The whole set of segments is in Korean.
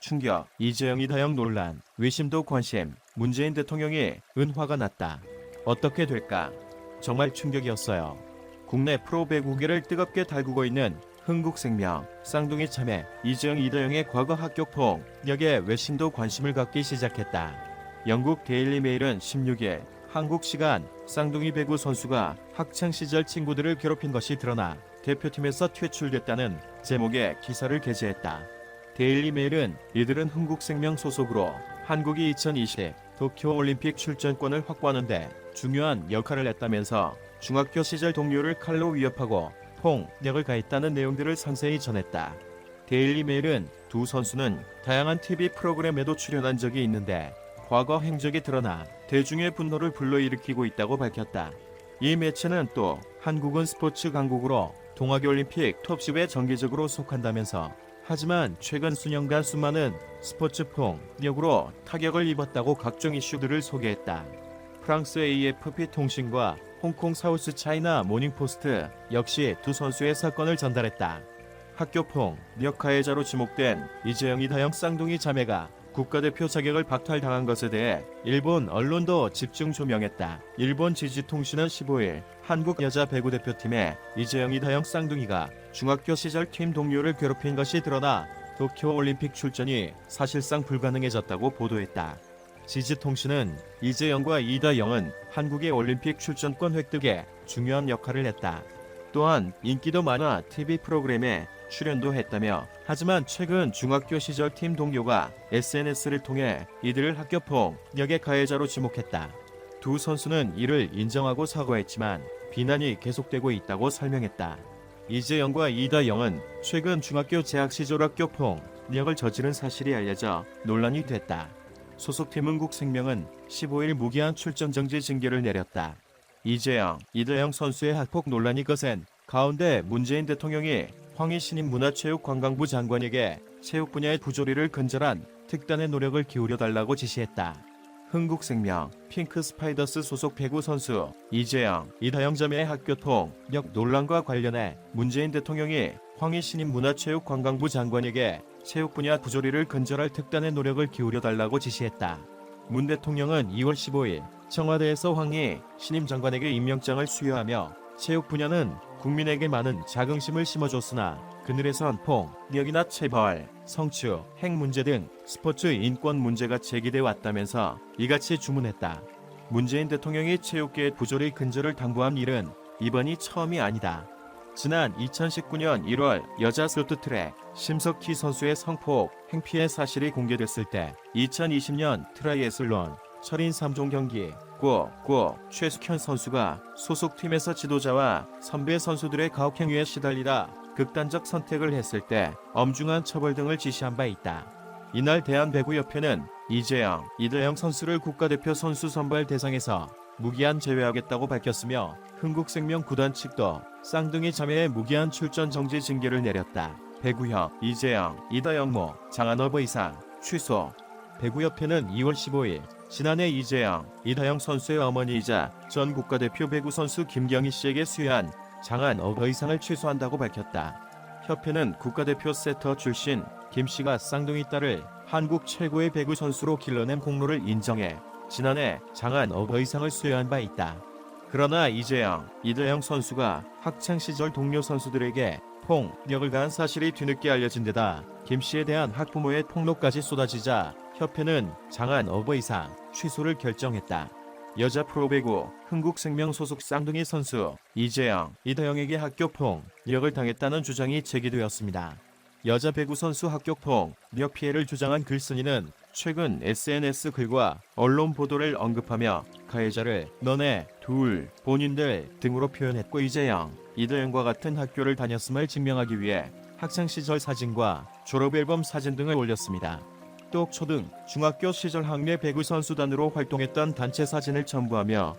충격, 이재영 이다영 논란, 외심도 관심, 문재인 대통령이 은화가 났다. 어떻게 될까? 정말 충격이었어요. 국내 프로배구계를 뜨겁게 달구고 있는 흥국생명, 쌍둥이 자매, 이재영 이다영의 과거 학교 폭력에 외신도 관심을 갖기 시작했다. 영국 데일리 메일은 16일 한국 시간 쌍둥이 배구 선수가 학창시절 친구들을 괴롭힌 것이 드러나 대표팀에서 퇴출됐다는 제목의 기사를 게재했다. 데일리 메일은 이들은 흥국생명 소속으로 한국이 2020 도쿄올림픽 출전권을 확보하는데 중요한 역할을 했다면서 중학교 시절 동료를 칼로 위협하고 폭력을 가했다는 내용들을 상세히 전했다. 데일리 메일은 두 선수는 다양한 TV 프로그램에도 출연한 적이 있는데 과거 행적이 드러나 대중의 분노를 불러일으키고 있다고 밝혔다. 이 매체는 또 한국은 스포츠 강국으로 동아올림픽 톱10에 정기적으로 속한다면서 하지만 최근 수년간 수많은 스포츠 폭력으로 타격을 입었다고 각종 이슈들을 소개했다. 프랑스 AFP 통신과 홍콩 사우스 차이나 모닝포스트 역시 두 선수의 사건을 전달했다. 학교 폭력 가해자로 지목된 이재영 이다영 쌍둥이 자매가 국가대표 자격을 박탈당한 것에 대해 일본 언론도 집중 조명했다. 일본 지지통신은 15일 한국 여자 배구 대표팀의 이재영 이다영 쌍둥이가 중학교 시절 팀 동료를 괴롭힌 것이 드러나 도쿄올림픽 출전이 사실상 불가능해졌다고 보도했다. 지지통신은 이재영과 이다영은 한국의 올림픽 출전권 획득에 중요한 역할을 했다. 또한 인기도 많아 TV 프로그램에 출연도 했다며 하지만 최근 중학교 시절 팀 동료가 SNS를 통해 이들을 학교 폭력의 가해자로 지목했다. 두 선수는 이를 인정하고 사과했지만 비난이 계속되고 있다고 설명했다. 이재영과 이다영은 최근 중학교 재학 시절 학교 폭력을 저지른 사실이 알려져 논란이 됐다. 소속팀 흥국생명은 15일 무기한 출전 정지 징계를 내렸다. 이재영, 이다영 선수의 학폭 논란이 거센 가운데 문재인 대통령이 황희 신임 문화체육관광부 장관에게 체육 분야의 부조리를 근절한 특단의 노력을 기울여달라고 지시했다. 흥국생명, 핑크스파이더스 소속 배구 선수 이재영, 이다영 자매의 학교 폭력 논란과 관련해 문재인 대통령이 황희 신임 문화체육관광부 장관에게 체육 분야 부조리를 근절할 특단의 노력을 기울여달라고 지시했다. 문 대통령은 2월 15일 청와대에서 황희 신임 장관에게 임명장을 수여하며 체육 분야는 국민에게 많은 자긍심을 심어줬으나 그늘에선 폭력이나 체벌, 성추, 핵 문제 등 스포츠 인권 문제가 제기돼 왔다면서 이같이 주문했다. 문재인 대통령이 체육계의 부조리 근절을 당부한 일은 이번이 처음이 아니다. 지난 2019년 1월 여자 쇼트트랙 심석희 선수의 성폭 행피의 사실이 공개됐을 때 2020년 트라이애슬론 철인 3종 경기 최숙현 선수가 소속팀에서 지도자와 선배 선수들의 가혹행위에 시달리다 극단적 선택을 했을 때 엄중한 처벌 등을 지시한 바 있다. 이날 대한배구협회는 이재영, 이다영 선수를 국가대표 선수 선발 대상에서 무기한 제외하겠다고 밝혔으며 흥국생명 구단 측도 쌍둥이 자매의 무기한 출전 정지 징계를 내렸다. 배구협, 이재영, 이다영 모, 장한어버 이상, 취소. 배구협회는 2월 15일 지난해 이재영, 이다영 선수의 어머니이자 전 국가대표 배구 선수 김경희 씨에게 수여한 장한 어버 이상을 취소한다고 밝혔다. 협회는 국가대표 세터 출신 김 씨가 쌍둥이 딸을 한국 최고의 배구 선수로 길러낸 공로를 인정해 지난해 장한 어버 이상을 수여한 바 있다. 그러나 이재영, 이다영 선수가 학창시절 동료 선수들에게 폭력을 가한 사실이 뒤늦게 알려진 데다 김 씨에 대한 학부모의 폭로까지 쏟아지자 협회는 장한 어버 이상 취소를 결정했다. 여자 프로배구 흥국생명 소속 쌍둥이 선수 이재영, 이다영에게 학교 폭력을 당했다는 주장이 제기되었습니다. 여자 배구 선수 학교 폭력 피해를 주장한 글쓴이는 최근 SNS 글과 언론 보도를 언급하며 가해자를 너네, 둘, 본인들 등으로 표현했고 이재영, 이다영과 같은 학교를 다녔음을 증명하기 위해 학창시절 사진과 졸업앨범 사진 등을 올렸습니다. 또 초등, 중학교 시절 학내 배구 선수단으로 활동했던 단체 사진을 첨부하며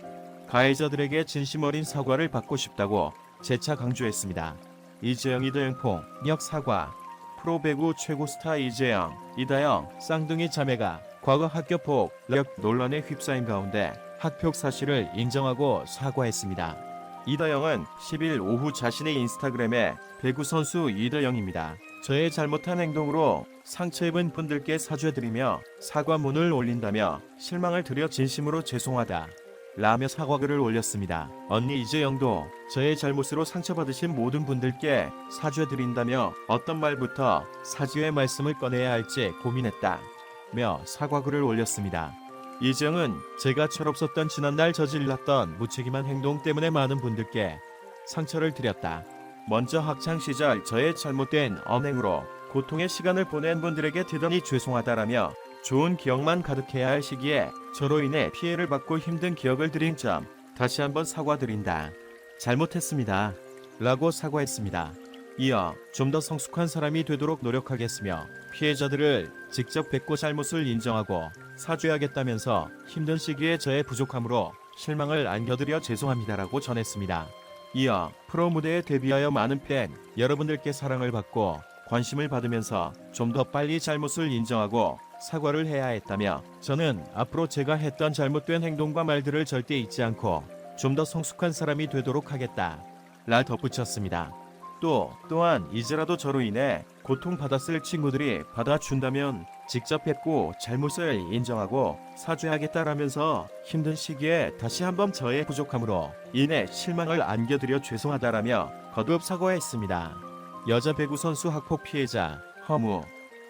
가해자들에게 진심 어린 사과를 받고 싶다고 재차 강조했습니다. 이재영, 이다영 폭력 사과. 프로배구 최고 스타 이재영, 이다영 쌍둥이 자매가 과거 학교 폭력 논란에 휩싸인 가운데 학폭 사실을 인정하고 사과했습니다. 이다영은 10일 오후 자신의 인스타그램에 배구 선수 이다영입니다. 저의 잘못한 행동으로 상처 입은 분들께 사죄드리며 사과문을 올린다며 실망을 드려 진심으로 죄송하다 라며 사과글을 올렸습니다. 언니 이재영도 저의 잘못으로 상처받으신 모든 분들께 사죄드린다며 어떤 말부터 사죄의 말씀을 꺼내야 할지 고민했다 며 사과글을 올렸습니다. 이재영은 제가 철없었던 지난날 저질렀던 무책임한 행동 때문에 많은 분들께 상처를 드렸다. 먼저 학창시절 저의 잘못된 언행으로 고통의 시간을 보낸 분들에게 대단히 죄송하다라며 좋은 기억만 가득해야 할 시기에 저로 인해 피해를 받고 힘든 기억을 드린 점 다시 한번 사과드린다. 잘못했습니다. 라고 사과했습니다. 이어 좀 더 성숙한 사람이 되도록 노력하겠으며 피해자들을 직접 뵙고 잘못을 인정하고 사죄하겠다면서 힘든 시기에 저의 부족함으로 실망을 안겨드려 죄송합니다라고 전했습니다. 이어 프로 무대에 데뷔하여 많은 팬 여러분들께 사랑을 받고 관심을 받으면서 좀 더 빨리 잘못을 인정하고 사과를 해야 했다며 저는 앞으로 제가 했던 잘못된 행동과 말들을 절대 잊지 않고 좀 더 성숙한 사람이 되도록 하겠다 라 덧붙였습니다. 또한 이제라도 저로 인해 고통받았을 친구들이 받아준다면 직접 뵙고 잘못을 인정하고 사죄하겠다라면서 힘든 시기에 다시 한번 저의 부족함으로 인해 실망을 안겨드려 죄송하다라며 거듭 사과했습니다. 여자 배구 선수 학폭 피해자 허무,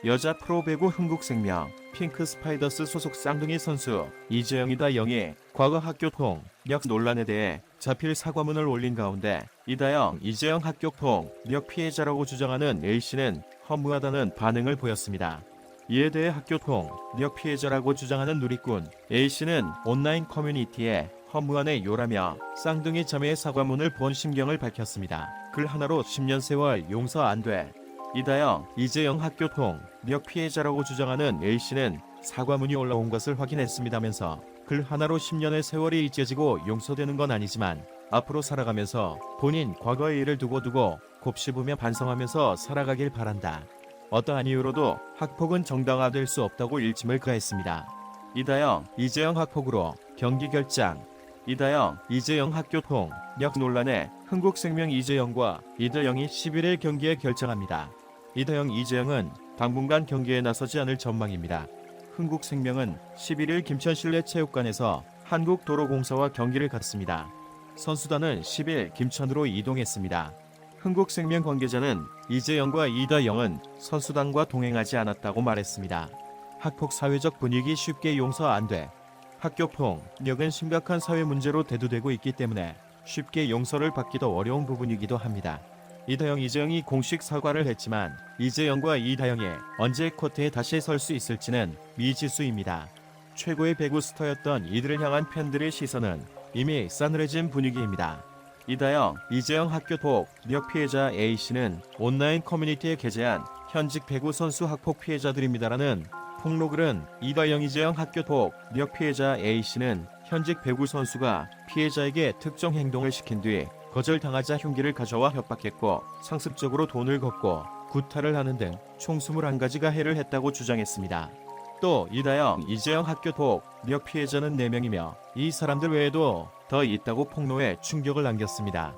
여자 프로배구 흥국생명 핑크 스파이더스 소속 쌍둥이 선수 이재영이다 영이 과거 학교폭력 논란에 대해 자필 사과문을 올린 가운데 이다영, 이재영 학교폭력 피해자라고 주장하는 A씨는 허무하다는 반응을 보였습니다. 이에 대해 학교폭력 피해자라고 주장하는 누리꾼 A씨는 온라인 커뮤니티에 허무하네 요라며 쌍둥이 자매의 사과문을 본 심경을 밝혔습니다. 글 하나로 10년 세월 용서 안 돼. 이다영, 이재영 학교폭력 피해자라고 주장하는 A씨는 사과문이 올라온 것을 확인했습니다면서 글 하나로 10년의 세월이 잊혀지고 용서되는 건 아니지만 앞으로 살아가면서 본인 과거의 일을 두고두고 곱씹으며 반성하면서 살아가길 바란다. 어떠한 이유로도 학폭은 정당화될 수 없다고 일침을 가했습니다. 이다영, 이재영 학폭으로 경기 결장. 이다영, 이재영 학교폭력 논란에 흥국생명 이재영과 이다영이 11일 경기에 결정합니다. 이다영, 이재영은 당분간 경기에 나서지 않을 전망입니다. 흥국생명은 11일 김천실내체육관에서 한국도로공사와 경기를 갖습니다. 선수단은 10일 김천으로 이동했습니다. 흥국생명 관계자는 이재영과 이다영은 선수단과 동행하지 않았다고 말했습니다. 학폭 사회적 분위기 쉽게 용서 안 돼. 학교폭력은 심각한 사회 문제로 대두되고 있기 때문에 쉽게 용서를 받기도 어려운 부분이기도 합니다. 이다영, 이재영이 공식 사과를 했지만 이재영과 이다영이 언제 코트에 다시 설 수 있을지는 미지수입니다. 최고의 배구 스타였던 이들을 향한 팬들의 시선은 이미 싸늘해진 분위기입니다. 이다영, 이재영 학교폭력 피해자 A씨는 온라인 커뮤니티에 게재한 현직 배구 선수 학폭 피해자들입니다라는 폭로글은 이다영, 이재영 학교폭력 피해자 A씨는 현직 배구 선수가 피해자에게 특정 행동을 시킨 뒤 거절당하자 흉기를 가져와 협박했고 상습적으로 돈을 걷고 구타를 하는 등 총 21가지가 해를 했다고 주장했습니다. 또 이다영, 이재영 학교폭력 피해자는 4명이며 이 사람들 외에도 더 있다고 폭로해 충격을 안겼습니다.